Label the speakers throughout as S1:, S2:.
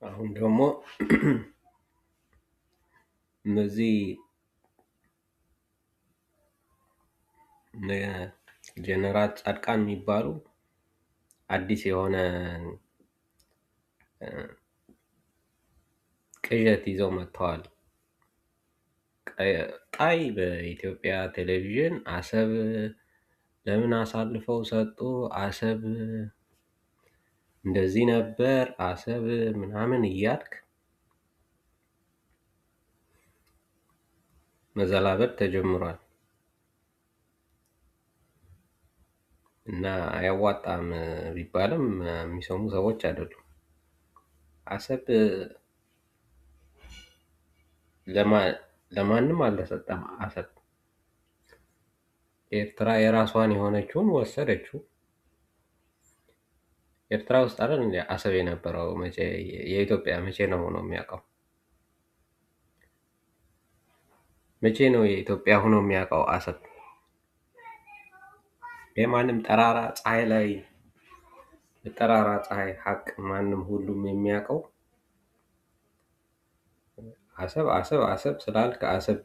S1: አሁን ደግሞ እነዚህ ጀነራል ጻድቃን የሚባሉ አዲስ የሆነ ቅዠት ይዘው መጥተዋል። ጣይ በኢትዮጵያ ቴሌቪዥን አሰብ ለምን አሳልፈው ሰጡ? አሰብ እንደዚህ ነበር፣ አሰብ ምናምን እያልክ መዘላበድ ተጀምሯል እና አያዋጣም ቢባልም የሚሰሙ ሰዎች አይደሉም። አሰብ ለማንም አልተሰጠም። አሰብ ኤርትራ የራሷን የሆነችውን ወሰደችው። ኤርትራ ውስጥ አይደል እንዴ አሰብ የነበረው? መቼ የኢትዮጵያ መቼ ነው ሆኖ የሚያውቀው? መቼ ነው የኢትዮጵያ ሆኖ የሚያውቀው አሰብ? የማንም ጠራራ ፀሐይ ላይ ጠራራ ፀሐይ ሀቅ ማንም ሁሉም የሚያውቀው አሰብ አሰብ አሰብ ስላልክ አሰብ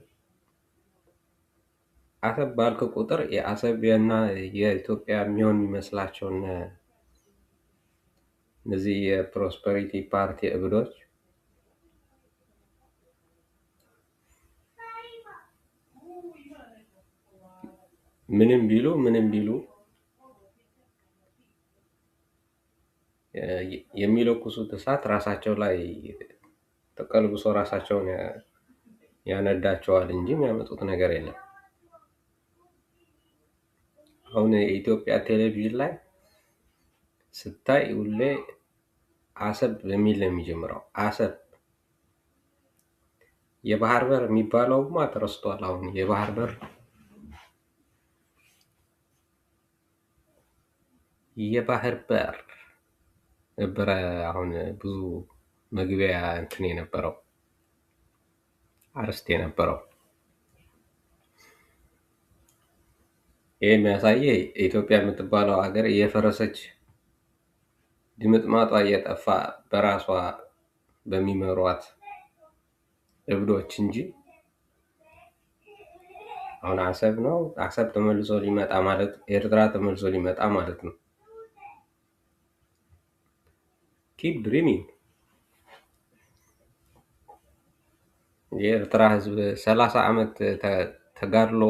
S1: ባልክ ቁጥር የአሰብና የኢትዮጵያ የሚሆን የሚመስላቸውን እነዚህ የፕሮስፐሪቲ ፓርቲ እብዶች ምንም ቢሉ የሚለኩሱት እሳት ራሳቸው ላይ ተቀልብሶ ራሳቸውን ያነዳቸዋል እንጂ የሚያመጡት ነገር የለም። አሁን የኢትዮጵያ ቴሌቪዥን ላይ ስታይ ሁሌ አሰብ በሚል ነው የሚጀምረው። አሰብ የባህር በር የሚባለውማ ተረስቷል። አሁን የባህር በር ነበረ። አሁን ብዙ መግቢያ እንትን የነበረው አርስት የነበረው ይህ የሚያሳየ ኢትዮጵያ የምትባለው ሀገር እየፈረሰች ድምጥማጧ እየጠፋ በራሷ በሚመሯት እብዶች እንጂ አሁን አሰብ ተመልሶ ሊመጣ ማለት ኤርትራ ተመልሶ ሊመጣ ማለት ነው። ኪፕ ድሪሚንግ። የኤርትራ ህዝብ 30 ዓመት ተጋድሎ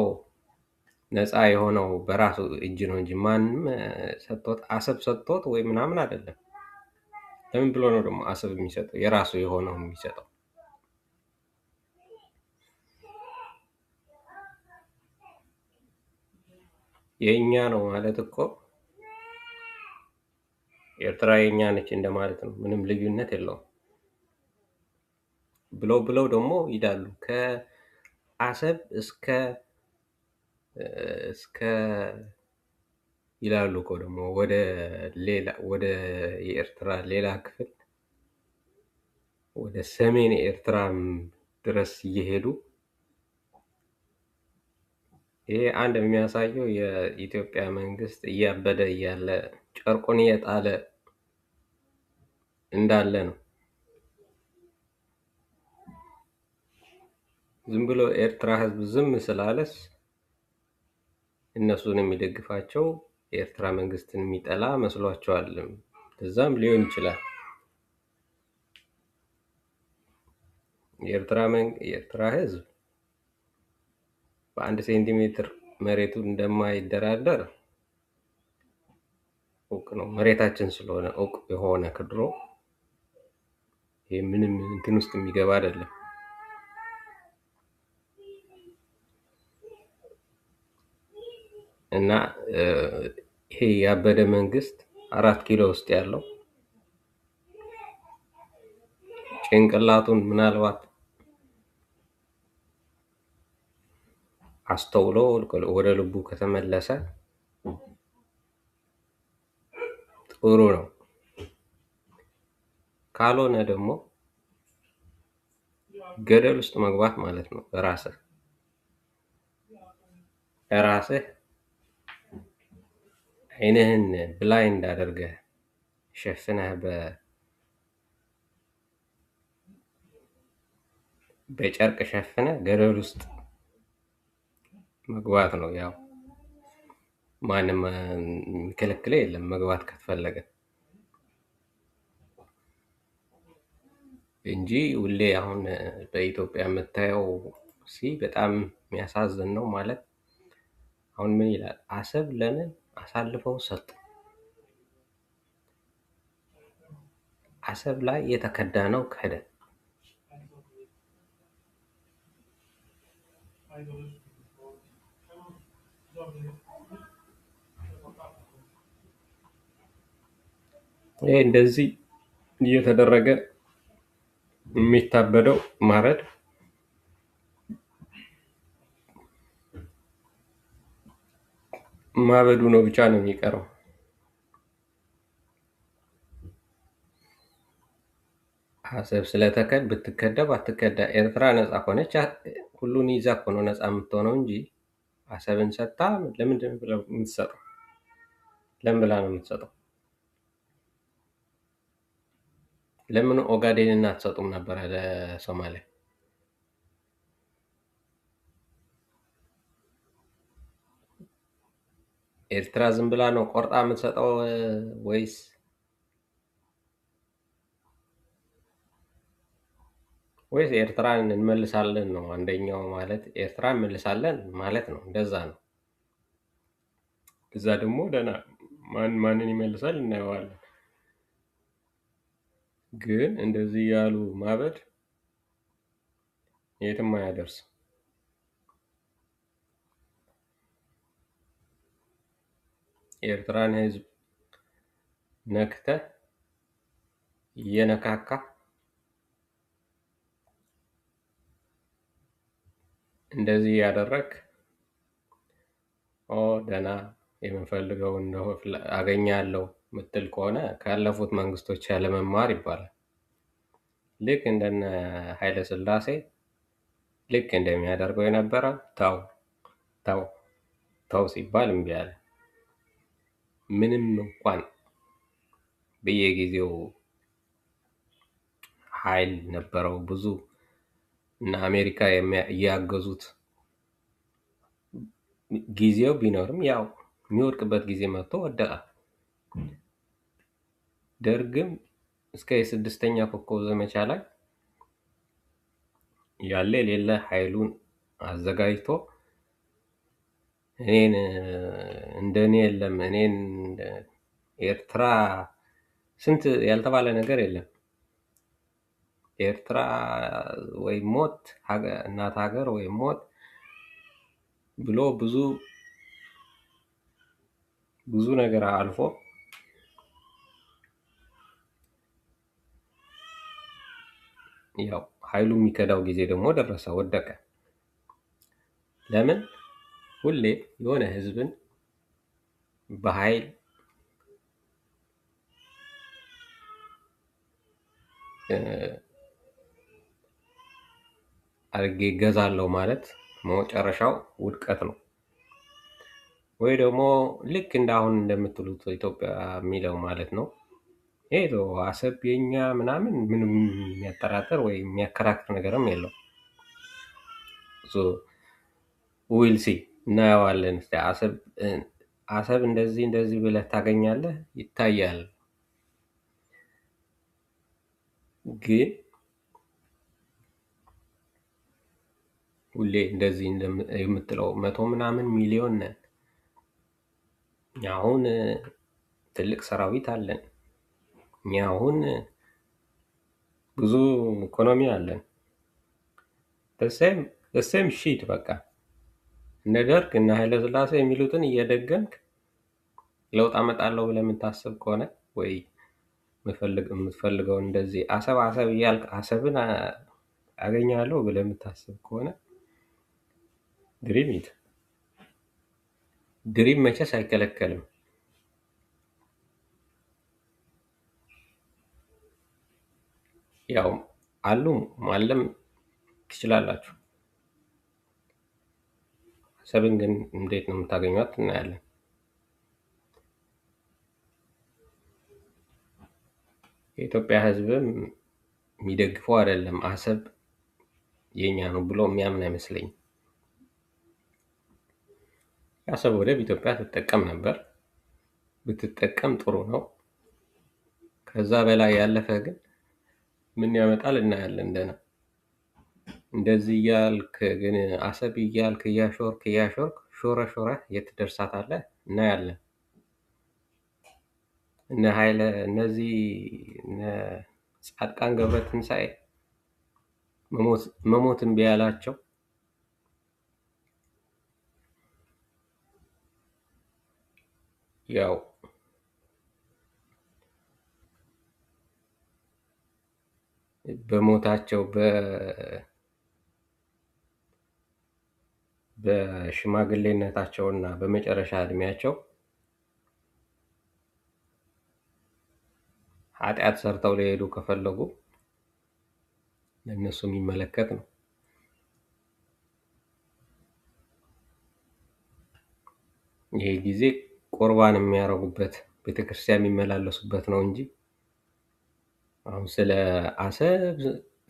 S1: ነፃ የሆነው በራሱ እጅ ነው እንጂ ማንም ሰጥቶት አሰብ ሰጥቶት ወይ ምናምን አይደለም። ለምን ብሎ ነው ደግሞ አሰብ የሚሰጠው? የራሱ የሆነው የሚሰጠው የኛ ነው ማለት እኮ ኤርትራ የኛ ነች እንደማለት ነው። ምንም ልዩነት የለውም። ብለው ደግሞ ይላሉ ከአሰብ እስከ ይላሉ እኮ ደግሞ ወደ የኤርትራ ሌላ ክፍል ወደ ሰሜን ኤርትራም ድረስ እየሄዱ ይሄ አንድ የሚያሳየው የኢትዮጵያ መንግስት እያበደ እያለ ጨርቁን እየጣለ እንዳለ ነው። ዝም ብሎ ኤርትራ ህዝብ ዝም ስላለስ እነሱን የሚደግፋቸው የኤርትራ መንግስትን የሚጠላ መስሏቸዋል። እዛም ሊሆን ይችላል። የኤርትራ ህዝብ በአንድ ሴንቲሜትር መሬቱን እንደማይደራደር እውቅ ነው። መሬታችን ስለሆነ እውቅ የሆነ ከድሮ ይሄ ምንም እንትን ውስጥ የሚገባ አይደለም። እና ይሄ ያበደ መንግስት 4 ኪሎ ውስጥ ያለው ጭንቅላቱን ምናልባት አስተውሎ ወደ ልቡ ከተመለሰ ጥሩ ነው። ካልሆነ ደግሞ ገደል ውስጥ መግባት ማለት ነው። ራስህ አይንህን ብላይንድ አድርገህ ሸፍነህ በጨርቅ ሸፍነ ገደል ውስጥ መግባት ነው። ያው ማንም የሚከለክለ የለም መግባት ከተፈለገ እንጂ ሁሌ አሁን በኢትዮጵያ የምታየው በጣም የሚያሳዝን ነው። ማለት አሁን ምን ይላል? አሰብ ለምን አሳልፈው ሰጡ? አሰብ ላይ የተከዳ ነው ከደ ይሄ እንደዚህ እየተደረገ የሚታበደው ማበዱ ነው ብቻ ነው የሚቀረው። አሰብ ብትከደብ አትከዳ ኤርትራ ነፃ ሆነች ሁሉን ይዛ እኮ ነው ነፃ የምትሆነው እንጂ አሰብን ሰጥታ ለምንድን ብለው የምትሰጠው? ለምን ብላ ነው የምትሰጠው? ለምን ኦጋዴንን አትሰጡም ነበረ ለሶማሊያ? ኤርትራ ዝም ብላ ነው ቆርጣ የምትሰጠው ወይስ ኤርትራን እንመልሳለን ነው? አንደኛው ማለት ኤርትራ እንመልሳለን ማለት ነው። እንደዛ ነው። እዛ ደግሞ ደህና ማንን ይመልሳል እናየዋለን። ግን እንደዚህ ያሉ ማበድ የትም አያደርስም። የኤርትራን ሕዝብ ነክተህ እየነካካ እንደዚህ ያደረግ ደህና የምንፈልገውን አገኛለሁ ምትል ከሆነ ካለፉት መንግስቶች ያለመማር ይባላል። ልክ እንደነ ኃይለ ሥላሴ ልክ እንደሚያደርገው የነበረ ተው ተው ተው ሲባል እምቢ አለ። ምንም እንኳን በየጊዜው ኃይል ነበረው ብዙ እና አሜሪካ እያገዙት ጊዜው ቢኖርም ያው የሚወድቅበት ጊዜ መጥቶ ወደቀ። ደርግም እስከ የስድስተኛ ኮከብ ዘመቻ ላይ ያለ የሌለ ኃይሉን አዘጋጅቶ እኔን እንደኔ የለም እኔን ኤርትራ ስንት ያልተባለ ነገር የለም። ኤርትራ ወይ ሞት እናት ሀገር ወይ ሞት ብሎ ብዙ ነገር አልፎ ያው ኃይሉ የሚከዳው ጊዜ ደግሞ ደረሰ፣ ወደቀ። ለምን ሁሌ የሆነ ህዝብን በኃይል አድርጌ እገዛለሁ ማለት መጨረሻው ውድቀት ነው። ወይ ደግሞ ልክ አሁን እንደምትሉት ኢትዮጵያ የሚለው ማለት ነው። ይሄ አሰብ የኛ ምናምን ምንም የሚያጠራጥር ወይ የሚያከራክር ነገርም የለው። ዊልሲ እናየዋለን። አሰብ እንደዚህ ብለህ ታገኛለህ ይታያል። ግን ሁሌ እንደዚህ የምትለው 100 ምናምን ሚሊዮን ነን። አሁን ትልቅ ሰራዊት አለን። እኛ አሁን ብዙ ኢኮኖሚ አለን። በሴም ሺት በቃ እነ ደርግ እና ኃይለ ሥላሴ የሚሉትን እየደገምክ ለውጥ አመጣለሁ ብለህ የምታስብ ከሆነ ወይ የምትፈልገው እንደዚህ አሰብ እያልክ አሰብን አገኛለሁ ብለህ የምታስብ ከሆነ ድሪም መቼስ አይከለከልም። ያው አሉ ማለም ትችላላችሁ። አሰብን ግን እንዴት ነው የምታገኟት? እናያለን። የኢትዮጵያ ሕዝብም የሚደግፈው አይደለም። አሰብ የኛ ነው ብሎ የሚያምን አይመስለኝም። የአሰብ ወደብ ኢትዮጵያ ትጠቀም ነበር፣ ብትጠቀም ጥሩ ነው። ከዛ በላይ ያለፈ ግን ምን ያመጣል እናያለን። እንደዚህ እያልክ ግን አሰብ እያልክ እያሾርክ ሾረህ የት ትደርሳታለህ? እናያለን። እነዚህ እነ ጻድቃን ገብረትንሳኤ መሞት እምቢ ያላቸው ያው በሞታቸው በሽማግሌነታቸውና በመጨረሻ እድሜያቸው ኃጢአት ሰርተው ሊሄዱ ከፈለጉ ለእነሱ የሚመለከት ነው። ይሄ ጊዜ ቁርባን የሚያደርጉበት ቤተክርስቲያን የሚመላለሱበት ነው እንጂ አሁን ስለ አሰብ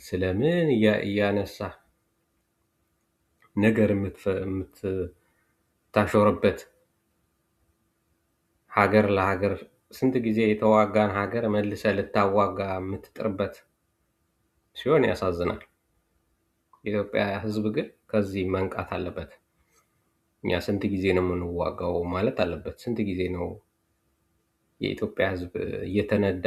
S1: ስለምን እያነሳ ነገር የምታሾርበት ሀገር ለሀገር ስንት ጊዜ የተዋጋን ሀገር መልሰ ልታዋጋ የምትጥርበት ሲሆን ያሳዝናል። የኢትዮጵያ ሕዝብ ግን ከዚህ መንቃት አለበት። እኛ ስንት ጊዜ ነው የምንዋጋው ማለት አለበት። ስንት ጊዜ ነው የኢትዮጵያ ሕዝብ እየተነዳ